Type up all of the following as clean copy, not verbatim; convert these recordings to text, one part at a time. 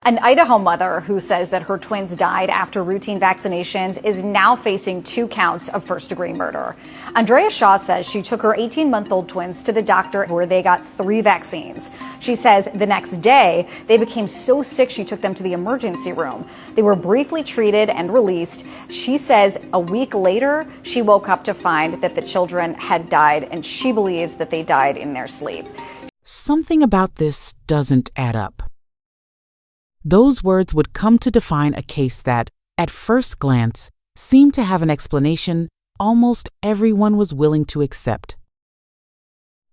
An Idaho mother who says that her twins died after routine vaccinations is now facing 2 counts of first-degree murder. Andrea Shaw says she took her 18-month-old twins to the doctor where they got 3 vaccines. She says the next day they became so sick she took them to the emergency room. They were briefly treated and released. She says a week later she woke up to find that the children had died, and she believes that they died in their sleep. Something about this doesn't add up. Those words would come to define a case that, at first glance, seemed to have an explanation almost everyone was willing to accept.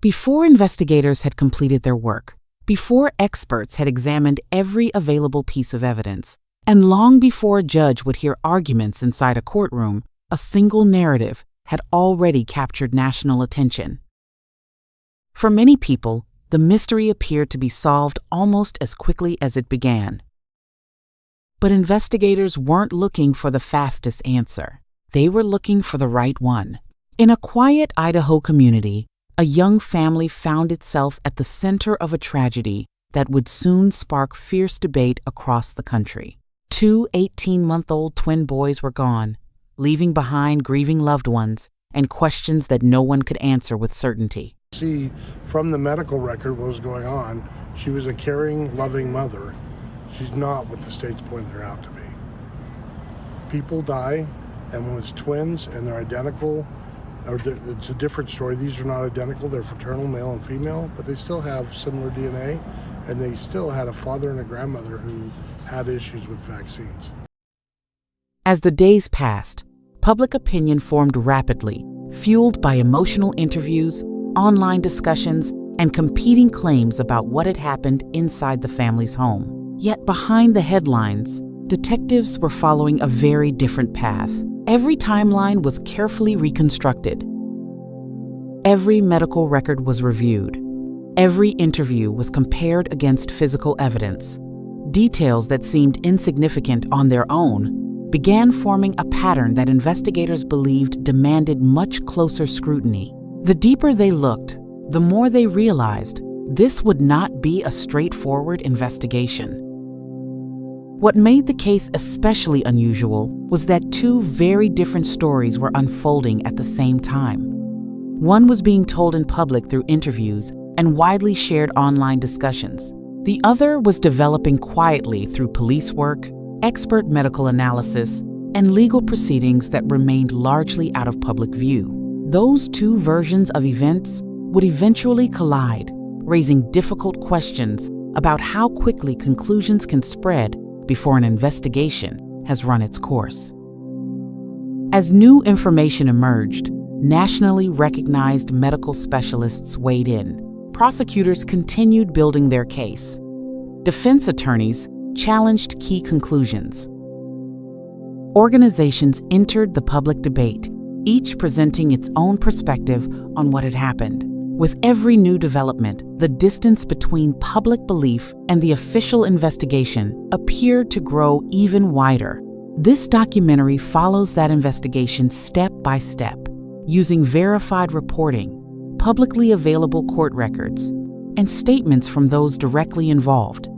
Before investigators had completed their work, before experts had examined every available piece of evidence, and long before a judge would hear arguments inside a courtroom, a single narrative had already captured national attention. For many people, the mystery appeared to be solved almost as quickly as it began. But investigators weren't looking for the fastest answer. They were looking for the right one. In a quiet Idaho community, a young family found itself at the center of a tragedy that would soon spark fierce debate across the country. 2 18-month-old twin boys were gone, leaving behind grieving loved ones and questions that no one could answer with certainty. See from the medical record what was going on. She was a caring, loving mother. She's not what the state's pointed her out to be. People die, and when it's twins and they're identical, it's a different story. These are not identical. They're fraternal, male and female, but they still have similar DNA, and they still had a father and a grandmother who had issues with vaccines. As the days passed, public opinion formed rapidly, fueled by emotional interviews, online discussions, and competing claims about what had happened inside the family's home. Yet behind the headlines, detectives were following a very different path. Every timeline was carefully reconstructed. Every medical record was reviewed. Every interview was compared against physical evidence. Details that seemed insignificant on their own began forming a pattern that investigators believed demanded much closer scrutiny. The deeper they looked, the more they realized this would not be a straightforward investigation. What made the case especially unusual was that 2 very different stories were unfolding at the same time. One was being told in public through interviews and widely shared online discussions. The other was developing quietly through police work, expert medical analysis, and legal proceedings that remained largely out of public view. Those 2 versions of events would eventually collide, raising difficult questions about how quickly conclusions can spread before an investigation has run its course. As new information emerged, nationally recognized medical specialists weighed in. Prosecutors continued building their case. Defense attorneys challenged key conclusions. Organizations entered the public debate, each presenting its own perspective on what had happened. With every new development, the distance between public belief and the official investigation appeared to grow even wider. This documentary follows that investigation step by step, using verified reporting, publicly available court records, and statements from those directly involved.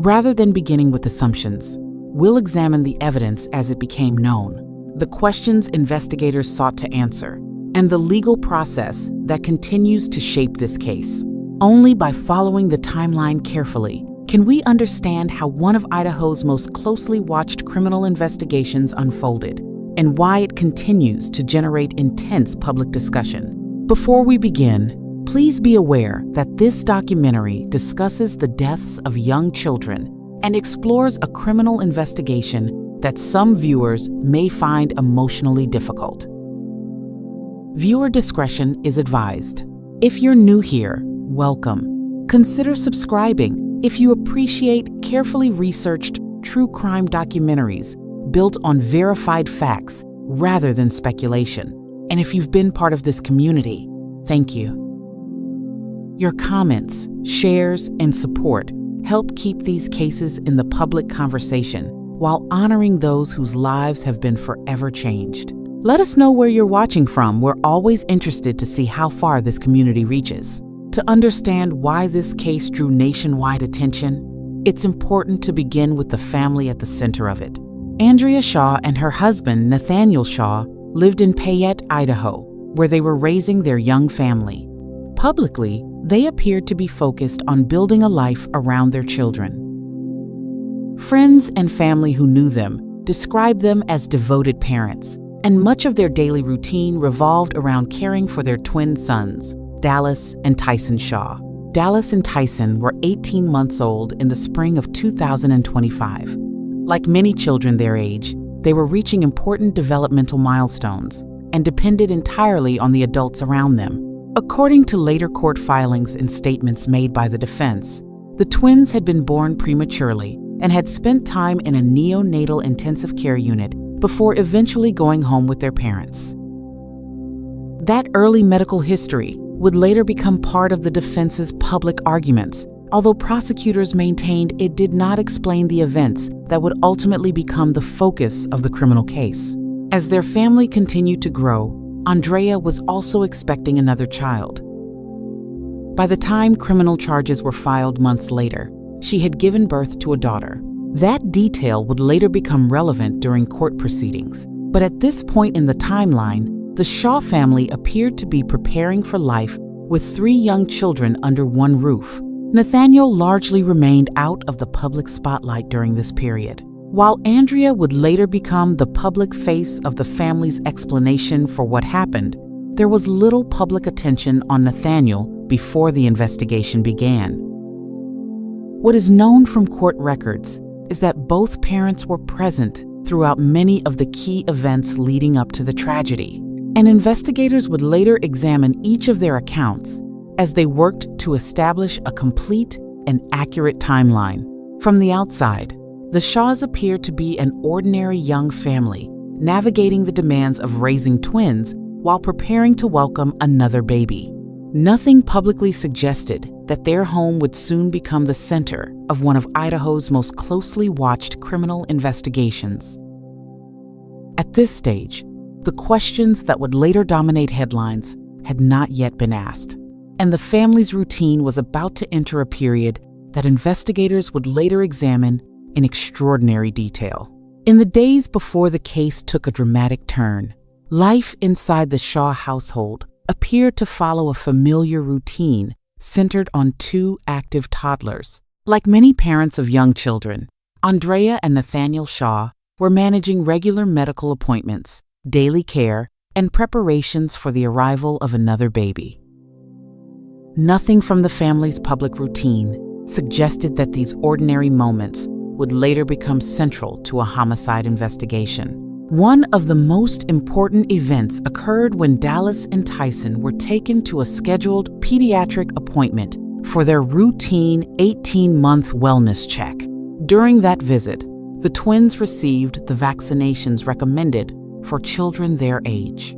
Rather than beginning with assumptions, we'll examine the evidence as it became known, the questions investigators sought to answer, and the legal process that continues to shape this case. Only by following the timeline carefully can we understand how one of Idaho's most closely watched criminal investigations unfolded, and why it continues to generate intense public discussion. Before we begin, please be aware that this documentary discusses the deaths of young children and explores a criminal investigation that some viewers may find emotionally difficult. Viewer discretion is advised. If you're new here, welcome. Consider subscribing if you appreciate carefully researched true crime documentaries built on verified facts rather than speculation. And if you've been part of this community, thank you. Your comments, shares, and support help keep these cases in the public conversation while honoring those whose lives have been forever changed. Let us know where you're watching from. We're always interested to see how far this community reaches. To understand why this case drew nationwide attention, it's important to begin with the family at the center of it. Andrea Shaw and her husband, Nathaniel Shaw, lived in Payette, Idaho, where they were raising their young family. Publicly, they appeared to be focused on building a life around their children. Friends and family who knew them described them as devoted parents, and much of their daily routine revolved around caring for their twin sons, Dallas and Tyson Shaw. Dallas and Tyson were 18 months old in the spring of 2025. Like many children their age, they were reaching important developmental milestones and depended entirely on the adults around them. According to later court filings and statements made by the defense, the twins had been born prematurely and had spent time in a neonatal intensive care unit before eventually going home with their parents. That early medical history would later become part of the defense's public arguments, although prosecutors maintained it did not explain the events that would ultimately become the focus of the criminal case. As their family continued to grow, Andrea was also expecting another child. By the time criminal charges were filed months later, she had given birth to a daughter. That detail would later become relevant during court proceedings, but at this point in the timeline, the Shaw family appeared to be preparing for life with 3 young children under one roof. Nathaniel largely remained out of the public spotlight during this period. While Andrea would later become the public face of the family's explanation for what happened, there was little public attention on Nathaniel before the investigation began. What is known from court records is that both parents were present throughout many of the key events leading up to the tragedy, and investigators would later examine each of their accounts as they worked to establish a complete and accurate timeline. From the outside, the Shaws appeared to be an ordinary young family, navigating the demands of raising twins while preparing to welcome another baby. Nothing publicly suggested that their home would soon become the center of one of Idaho's most closely watched criminal investigations. At this stage, the questions that would later dominate headlines had not yet been asked, and the family's routine was about to enter a period that investigators would later examine in extraordinary detail. In the days before the case took a dramatic turn, life inside the Shaw household appeared to follow a familiar routine centered on 2 active toddlers. Like many parents of young children, Andrea and Nathaniel Shaw were managing regular medical appointments, daily care, and preparations for the arrival of another baby. Nothing from the family's public routine suggested that these ordinary moments would later become central to a homicide investigation. One of the most important events occurred when Dallas and Tyson were taken to a scheduled pediatric appointment for their routine 18-month wellness check. During that visit, the twins received the vaccinations recommended for children their age.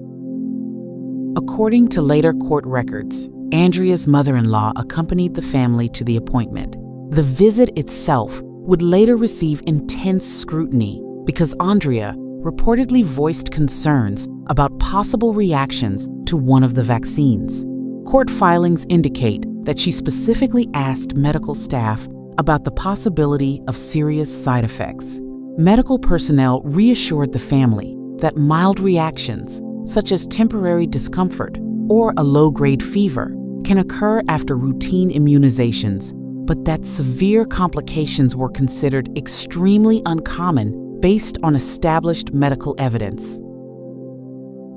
According to later court records, Andrea's mother-in-law accompanied the family to the appointment. The visit itself would later receive intense scrutiny because Andrea reportedly voiced concerns about possible reactions to one of the vaccines. Court filings indicate that she specifically asked medical staff about the possibility of serious side effects. Medical personnel reassured the family that mild reactions, such as temporary discomfort or a low-grade fever, can occur after routine immunizations, but that severe complications were considered extremely uncommon based on established medical evidence.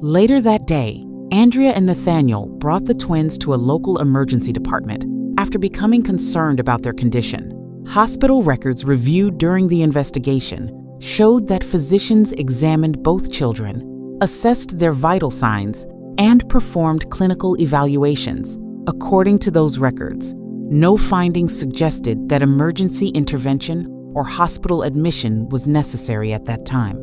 Later that day, Andrea and Nathaniel brought the twins to a local emergency department after becoming concerned about their condition. Hospital records reviewed during the investigation showed that physicians examined both children, assessed their vital signs, and performed clinical evaluations. According to those records, no findings suggested that emergency intervention or hospital admission was necessary at that time.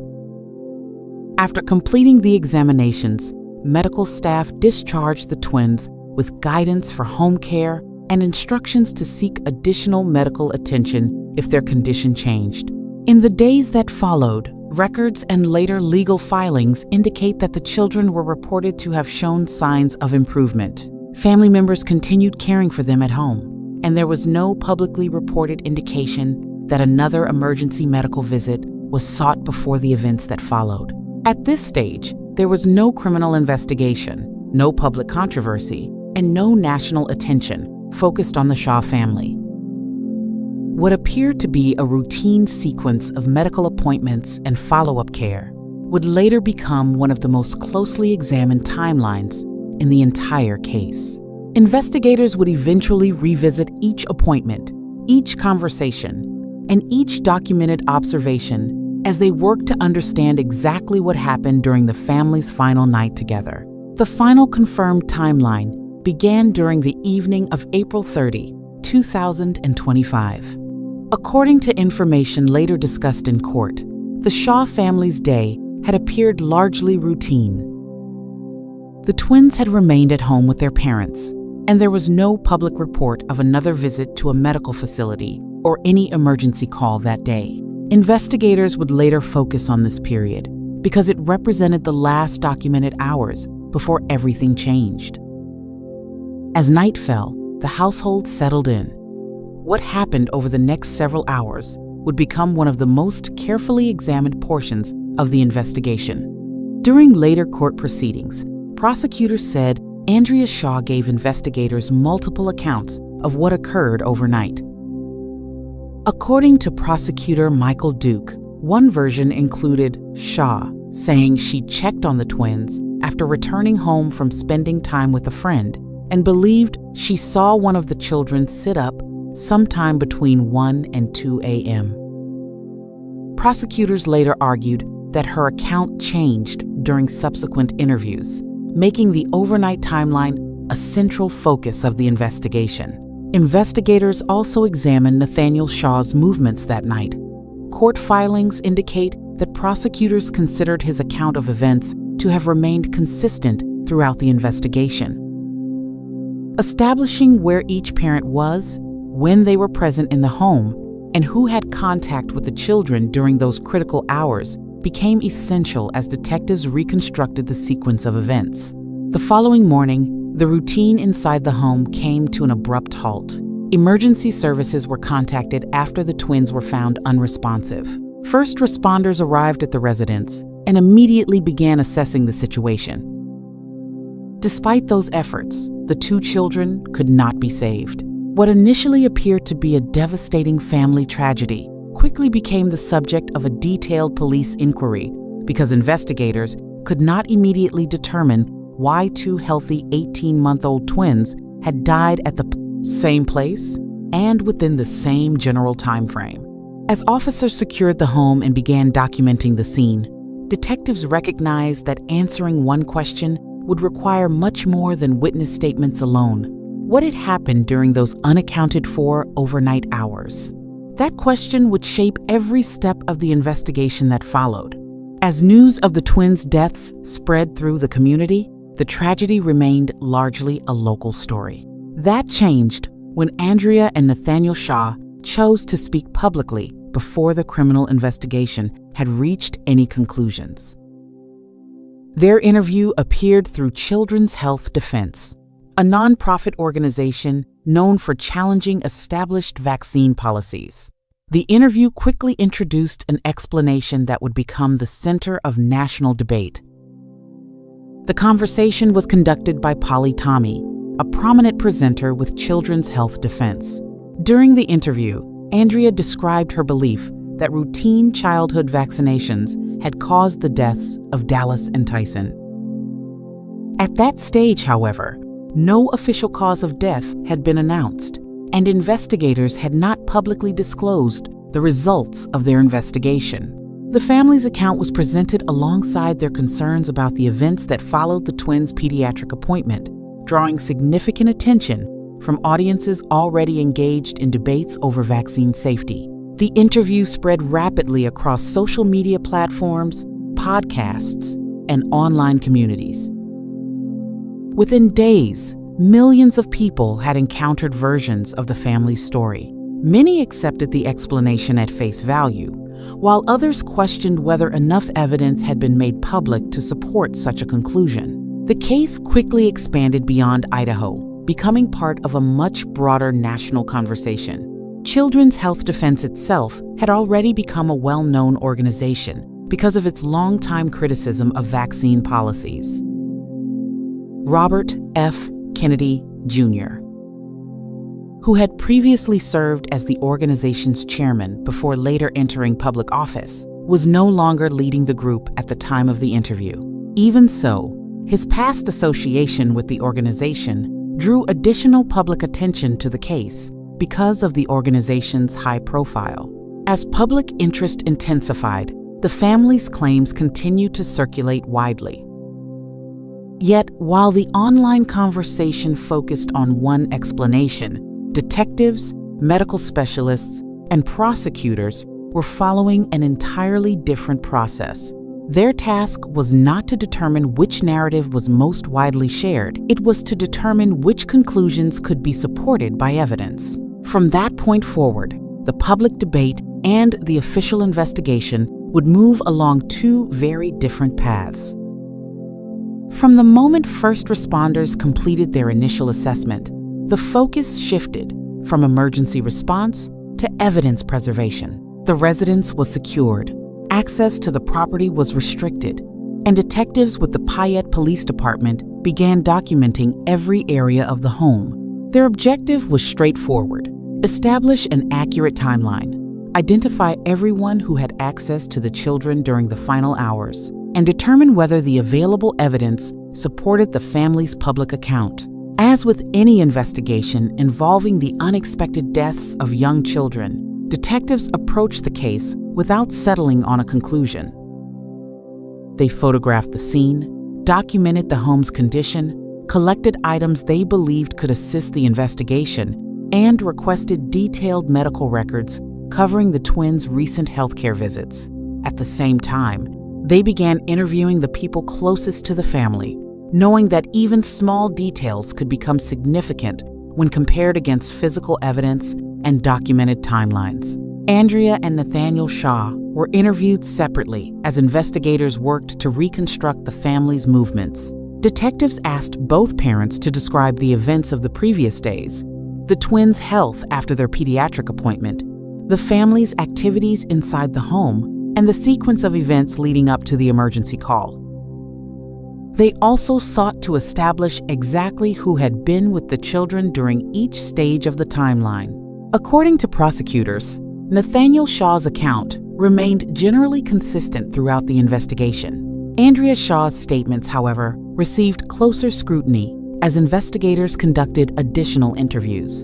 After completing the examinations, medical staff discharged the twins with guidance for home care and instructions to seek additional medical attention if their condition changed. In the days that followed, records and later legal filings indicate that the children were reported to have shown signs of improvement. Family members continued caring for them at home, and there was no publicly reported indication that another emergency medical visit was sought before the events that followed. At this stage, there was no criminal investigation, no public controversy, and no national attention focused on the Shaw family. What appeared to be a routine sequence of medical appointments and follow-up care would later become one of the most closely examined timelines in the entire case. Investigators would eventually revisit each appointment, each conversation, and each documented observation as they worked to understand exactly what happened during the family's final night together. The final confirmed timeline began during the evening of April 30, 2025. According to information later discussed in court, the Shaw family's day had appeared largely routine. The twins had remained at home with their parents, and there was no public report of another visit to a medical facility or any emergency call that day. Investigators would later focus on this period because it represented the last documented hours before everything changed. As night fell, the household settled in. What happened over the next several hours would become one of the most carefully examined portions of the investigation. During later court proceedings, prosecutors said Andrea Shaw gave investigators multiple accounts of what occurred overnight. According to prosecutor Michael Duke, one version included Shaw saying she checked on the twins after returning home from spending time with a friend and believed she saw one of the children sit up sometime between 1 and 2 a.m. Prosecutors later argued that her account changed during subsequent interviews, making the overnight timeline a central focus of the investigation. Investigators also examined Nathaniel Shaw's movements that night. Court filings indicate that prosecutors considered his account of events to have remained consistent throughout the investigation. Establishing where each parent was, when they were present in the home, and who had contact with the children during those critical hours became essential as detectives reconstructed the sequence of events. The following morning, the routine inside the home came to an abrupt halt. Emergency services were contacted after the twins were found unresponsive. First responders arrived at the residence and immediately began assessing the situation. Despite those efforts, the two children could not be saved. What initially appeared to be a devastating family tragedy quickly became the subject of a detailed police inquiry because investigators could not immediately determine why two healthy 18-month-old twins had died at the same place and within the same general time frame. As officers secured the home and began documenting the scene, detectives recognized that answering one question would require much more than witness statements alone. What had happened during those unaccounted-for overnight hours? That question would shape every step of the investigation that followed. As news of the twins' deaths spread through the community, the tragedy remained largely a local story. That changed when Andrea and Nathaniel Shaw chose to speak publicly before the criminal investigation had reached any conclusions. Their interview appeared through Children's Health Defense, a nonprofit organization known for challenging established vaccine policies. The interview quickly introduced an explanation that would become the center of national debate. The conversation was conducted by Polly Tommy, a prominent presenter with Children's Health Defense. During the interview, Andrea described her belief that routine childhood vaccinations had caused the deaths of Dallas and Tyson. At that stage, however, no official cause of death had been announced, and investigators had not publicly disclosed the results of their investigation. The family's account was presented alongside their concerns about the events that followed the twins' pediatric appointment, drawing significant attention from audiences already engaged in debates over vaccine safety. The interview spread rapidly across social media platforms, podcasts, and online communities. Within days, millions of people had encountered versions of the family's story. Many accepted the explanation at face value, while others questioned whether enough evidence had been made public to support such a conclusion. The case quickly expanded beyond Idaho, becoming part of a much broader national conversation. Children's Health Defense itself had already become a well-known organization because of its long-time criticism of vaccine policies. Robert F. Kennedy, Jr., who had previously served as the organization's chairman before later entering public office, was no longer leading the group at the time of the interview. Even so, his past association with the organization drew additional public attention to the case because of the organization's high profile. As public interest intensified, the family's claims continued to circulate widely. Yet, while the online conversation focused on one explanation, detectives, medical specialists, and prosecutors were following an entirely different process. Their task was not to determine which narrative was most widely shared. It was to determine which conclusions could be supported by evidence. From that point forward, the public debate and the official investigation would move along two very different paths. From the moment first responders completed their initial assessment, the focus shifted from emergency response to evidence preservation. The residence was secured, access to the property was restricted, and detectives with the Payette Police Department began documenting every area of the home. Their objective was straightforward: establish an accurate timeline, identify everyone who had access to the children during the final hours, and determine whether the available evidence supported the family's public account. As with any investigation involving the unexpected deaths of young children, detectives approached the case without settling on a conclusion. They photographed the scene, documented the home's condition, collected items they believed could assist the investigation, and requested detailed medical records covering the twins' recent healthcare visits. At the same time, they began interviewing the people closest to the family, knowing that even small details could become significant when compared against physical evidence and documented timelines. Andrea and Nathaniel Shaw were interviewed separately as investigators worked to reconstruct the family's movements. Detectives asked both parents to describe the events of the previous days, the twins' health after their pediatric appointment, the family's activities inside the home, and the sequence of events leading up to the emergency call. They also sought to establish exactly who had been with the children during each stage of the timeline. According to prosecutors, Nathaniel Shaw's account remained generally consistent throughout the investigation. Andrea Shaw's statements, however, received closer scrutiny as investigators conducted additional interviews.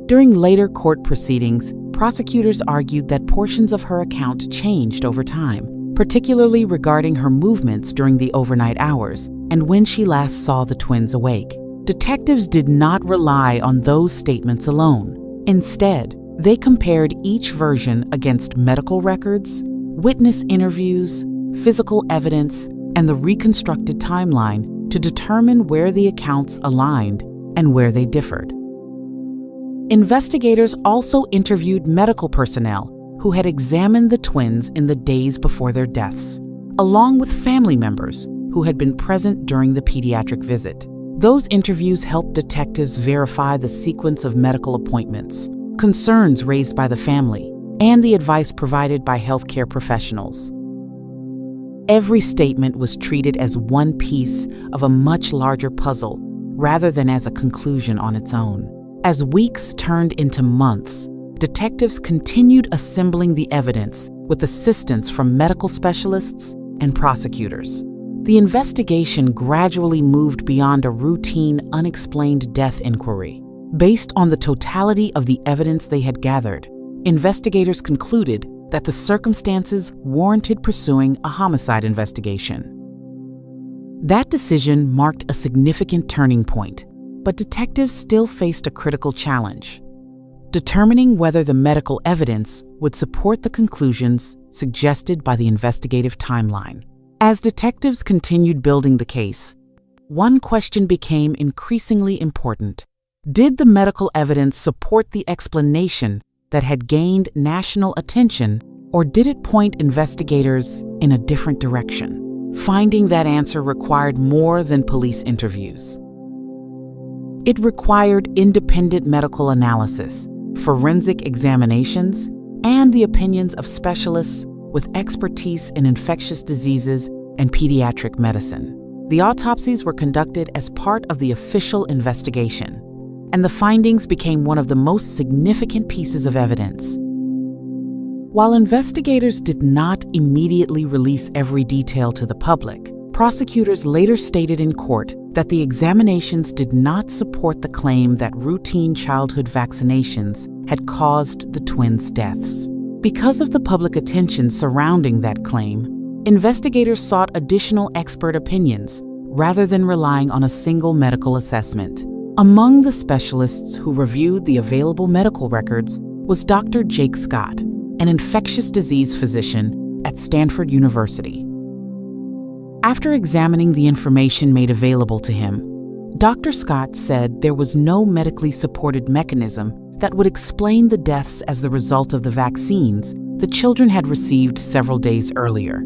During later court proceedings, prosecutors argued that portions of her account changed over time, particularly regarding her movements during the overnight hours and when she last saw the twins awake. Detectives did not rely on those statements alone. Instead, they compared each version against medical records, witness interviews, physical evidence, and the reconstructed timeline to determine where the accounts aligned and where they differed. Investigators also interviewed medical personnel who had examined the twins in the days before their deaths, along with family members who had been present during the pediatric visit. Those interviews helped detectives verify the sequence of medical appointments, concerns raised by the family, and the advice provided by healthcare professionals. Every statement was treated as one piece of a much larger puzzle rather than as a conclusion on its own. As weeks turned into months, detectives continued assembling the evidence with assistance from medical specialists and prosecutors. The investigation gradually moved beyond a routine, unexplained death inquiry. Based on the totality of the evidence they had gathered, investigators concluded that the circumstances warranted pursuing a homicide investigation. That decision marked a significant turning point, but detectives still faced a critical challenge: determining whether the medical evidence would support the conclusions suggested by the investigative timeline. As detectives continued building the case, one question became increasingly important. Did the medical evidence support the explanation that had gained national attention, or did it point investigators in a different direction? Finding that answer required more than police interviews. It required independent medical analysis, forensic examinations, and the opinions of specialists with expertise in infectious diseases and pediatric medicine. The autopsies were conducted as part of the official investigation, and the findings became one of the most significant pieces of evidence. While investigators did not immediately release every detail to the public, prosecutors later stated in court that the examinations did not support the claim that routine childhood vaccinations had caused the twins' deaths. Because of the public attention surrounding that claim, investigators sought additional expert opinions rather than relying on a single medical assessment. Among the specialists who reviewed the available medical records was Dr. Jake Scott, an infectious disease physician at Stanford University. After examining the information made available to him, Dr. Scott said there was no medically supported mechanism that would explain the deaths as the result of the vaccines the children had received several days earlier.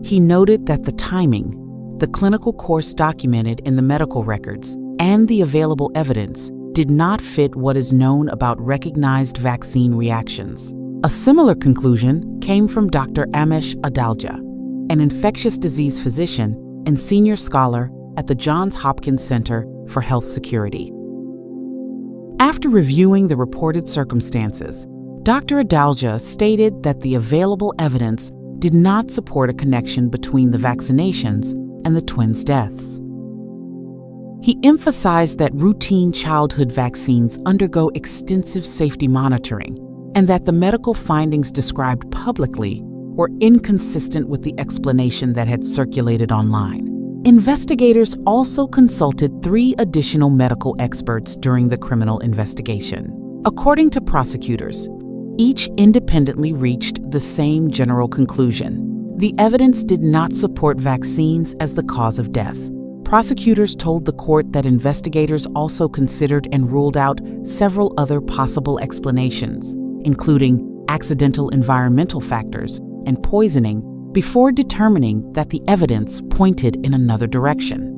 He noted that the timing, the clinical course documented in the medical records, and the available evidence did not fit what is known about recognized vaccine reactions. A similar conclusion came from Dr. Amesh Adalja, an infectious disease physician and senior scholar at the Johns Hopkins Center for Health Security. After reviewing the reported circumstances, Dr. Adalja stated that the available evidence did not support a connection between the vaccinations and the twins' deaths. He emphasized that routine childhood vaccines undergo extensive safety monitoring and that the medical findings described publicly were inconsistent with the explanation that had circulated online. Investigators also consulted 3 additional medical experts during the criminal investigation. According to prosecutors, each independently reached the same general conclusion. The evidence did not support vaccines as the cause of death. Prosecutors told the court that investigators also considered and ruled out several other possible explanations, including accidental environmental factors and poisoning, before determining that the evidence pointed in another direction.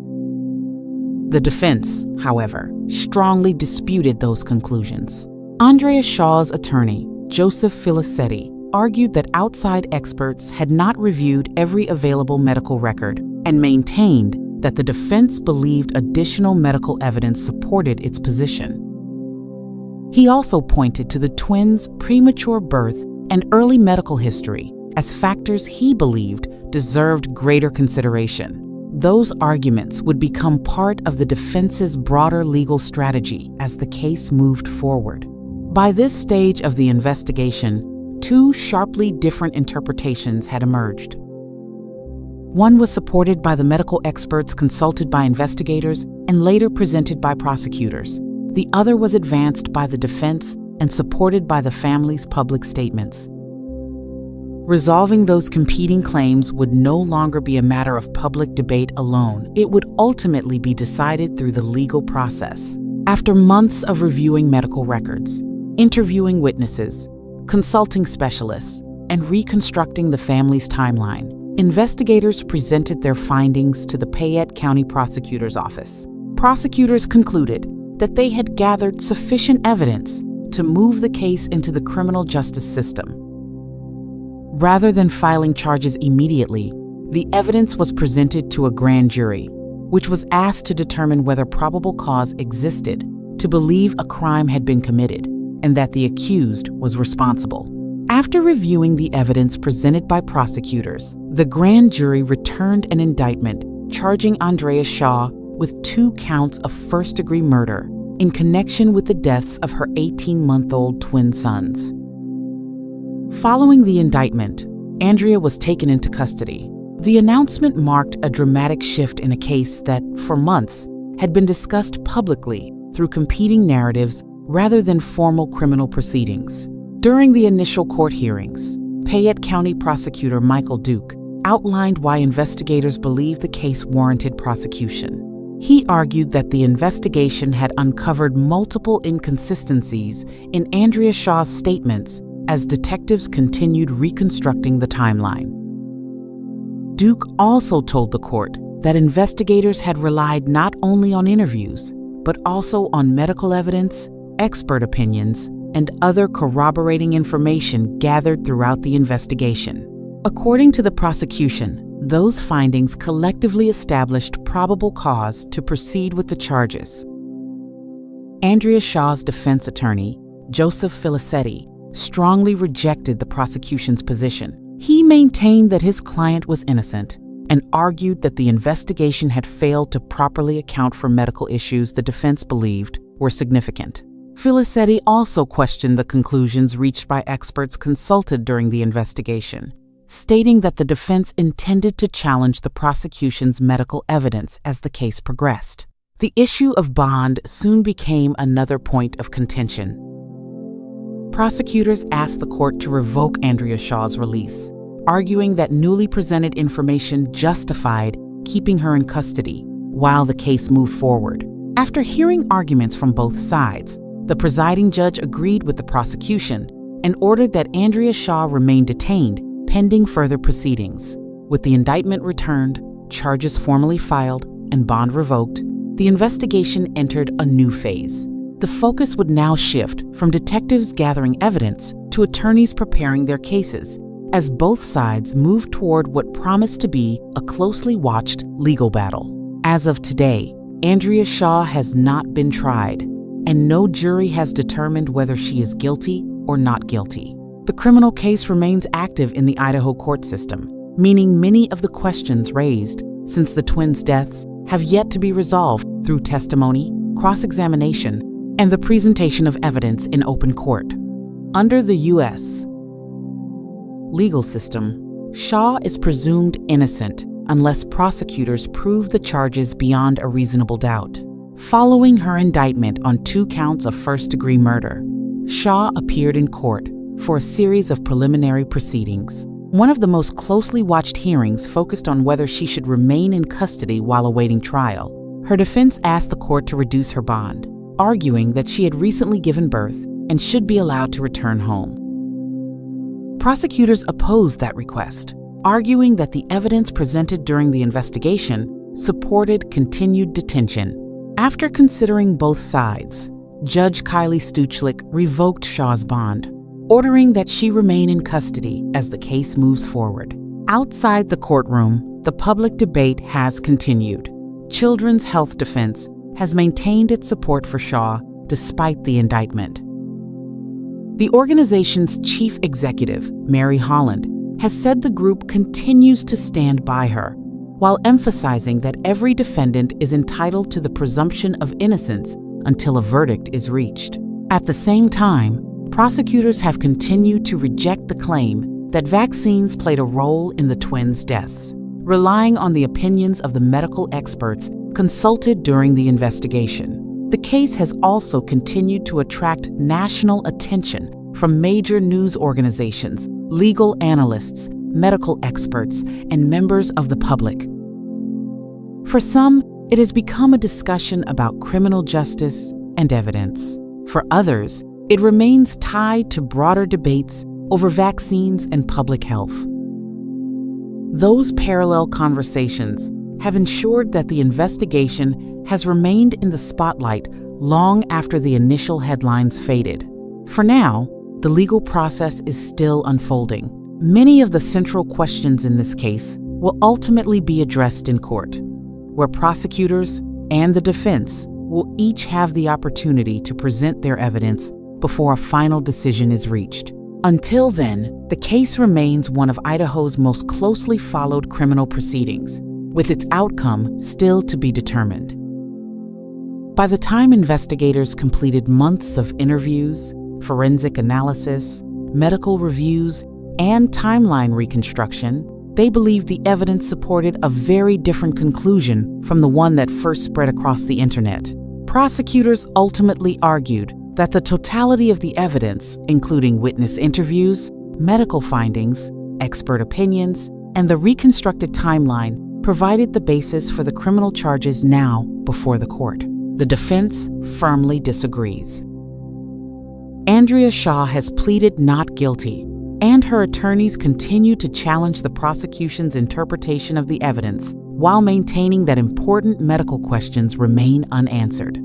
The defense, however, strongly disputed those conclusions. Andrea Shaw's attorney, Joseph Filicetti, argued that outside experts had not reviewed every available medical record and maintained that the defense believed additional medical evidence supported its position. He also pointed to the twins' premature birth and early medical history as factors he believed deserved greater consideration. Those arguments would become part of the defense's broader legal strategy as the case moved forward. By this stage of the investigation, 2 sharply different interpretations had emerged. One was supported by the medical experts consulted by investigators and later presented by prosecutors. The other was advanced by the defense and supported by the family's public statements. Resolving those competing claims would no longer be a matter of public debate alone. It would ultimately be decided through the legal process. After months of reviewing medical records, interviewing witnesses, consulting specialists, and reconstructing the family's timeline, investigators presented their findings to the Payette County Prosecutor's Office. Prosecutors concluded that they had gathered sufficient evidence to move the case into the criminal justice system. Rather than filing charges immediately, the evidence was presented to a grand jury, which was asked to determine whether probable cause existed to believe a crime had been committed and that the accused was responsible. After reviewing the evidence presented by prosecutors, the grand jury returned an indictment charging Andrea Shaw with 2 counts of first-degree murder in connection with the deaths of her 18-month-old twin sons. Following the indictment, Andrea was taken into custody. The announcement marked a dramatic shift in a case that, for months, had been discussed publicly through competing narratives rather than formal criminal proceedings. During the initial court hearings, Payette County Prosecutor Michael Duke outlined why investigators believed the case warranted prosecution. He argued that the investigation had uncovered multiple inconsistencies in Andrea Shaw's statements as detectives continued reconstructing the timeline. Duke also told the court that investigators had relied not only on interviews, but also on medical evidence, expert opinions, and other corroborating information gathered throughout the investigation. According to the prosecution, those findings collectively established probable cause to proceed with the charges. Andrea Shaw's defense attorney, Joseph Filicetti, strongly rejected the prosecution's position. He maintained that his client was innocent and argued that the investigation had failed to properly account for medical issues the defense believed were significant. Filicetti also questioned the conclusions reached by experts consulted during the investigation, stating that the defense intended to challenge the prosecution's medical evidence as the case progressed. The issue of bond soon became another point of contention. Prosecutors asked the court to revoke Andrea Shaw's release, arguing that newly presented information justified keeping her in custody while the case moved forward. After hearing arguments from both sides, the presiding judge agreed with the prosecution and ordered that Andrea Shaw remain detained pending further proceedings. With the indictment returned, charges formally filed, and bond revoked, the investigation entered a new phase. The focus would now shift from detectives gathering evidence to attorneys preparing their cases, as both sides moved toward what promised to be a closely watched legal battle. As of today, Andrea Shaw has not been tried, and no jury has determined whether she is guilty or not guilty. The criminal case remains active in the Idaho court system, meaning many of the questions raised since the twins' deaths have yet to be resolved through testimony, cross-examination, and the presentation of evidence in open court. Under the U.S. legal system, Shaw is presumed innocent unless prosecutors prove the charges beyond a reasonable doubt. Following her indictment on 2 counts of first-degree murder, Shaw appeared in court for a series of preliminary proceedings. One of the most closely watched hearings focused on whether she should remain in custody while awaiting trial. Her defense asked the court to reduce her bond, arguing that she had recently given birth and should be allowed to return home. Prosecutors opposed that request, arguing that the evidence presented during the investigation supported continued detention. After considering both sides, Judge Kylie Stuchlik revoked Shaw's bond, ordering that she remain in custody as the case moves forward. Outside the courtroom, the public debate has continued. Children's Health Defense has maintained its support for Shaw despite the indictment. The organization's chief executive, Mary Holland, has said the group continues to stand by her, while emphasizing that every defendant is entitled to the presumption of innocence until a verdict is reached. At the same time, prosecutors have continued to reject the claim that vaccines played a role in the twins' deaths, relying on the opinions of the medical experts consulted during the investigation. The case has also continued to attract national attention from major news organizations, legal analysts, medical experts, and members of the public. For some, it has become a discussion about criminal justice and evidence. For others, it remains tied to broader debates over vaccines and public health. Those parallel conversations have ensured that the investigation has remained in the spotlight long after the initial headlines faded. For now, the legal process is still unfolding. Many of the central questions in this case will ultimately be addressed in court, where prosecutors and the defense will each have the opportunity to present their evidence before a final decision is reached. Until then, the case remains one of Idaho's most closely followed criminal proceedings, with its outcome still to be determined. By the time investigators completed months of interviews, forensic analysis, medical reviews, and timeline reconstruction, they believed the evidence supported a very different conclusion from the one that first spread across the internet. Prosecutors ultimately argued that the totality of the evidence, including witness interviews, medical findings, expert opinions, and the reconstructed timeline, provided the basis for the criminal charges now before the court. The defense firmly disagrees. Andrea Shaw has pleaded not guilty, and her attorneys continue to challenge the prosecution's interpretation of the evidence while maintaining that important medical questions remain unanswered.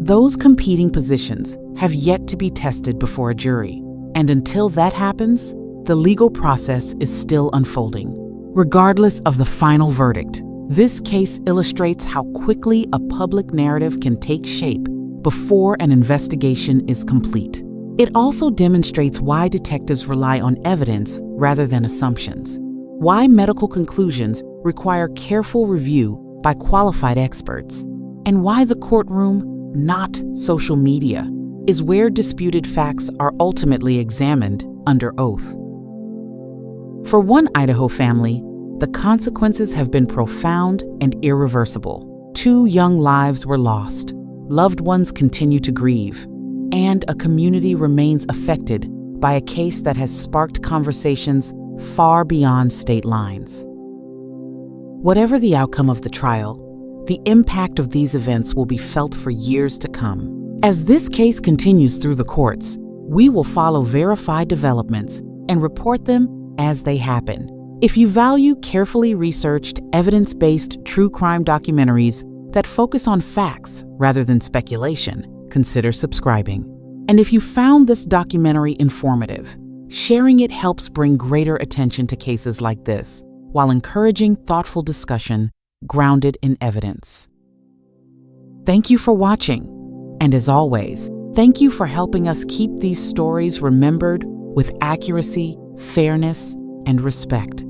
those competing positions have yet to be tested before a jury. And until that happens, the legal process is still unfolding. Regardless of the final verdict, this case illustrates how quickly a public narrative can take shape before an investigation is complete. It also demonstrates why detectives rely on evidence rather than assumptions, why medical conclusions require careful review by qualified experts, and why the courtroom, not social media, is where disputed facts are ultimately examined under oath. For one Idaho family, the consequences have been profound and irreversible. 2 young lives were lost, loved ones continue to grieve, and a community remains affected by a case that has sparked conversations far beyond state lines. Whatever the outcome of the trial, the impact of these events will be felt for years to come. As this case continues through the courts, we will follow verified developments and report them as they happen. If you value carefully researched, evidence-based true crime documentaries that focus on facts rather than speculation, consider subscribing. And if you found this documentary informative, sharing it helps bring greater attention to cases like this, while encouraging thoughtful discussion grounded in evidence. Thank you for watching, and as always, thank you for helping us keep these stories remembered with accuracy, fairness, and respect.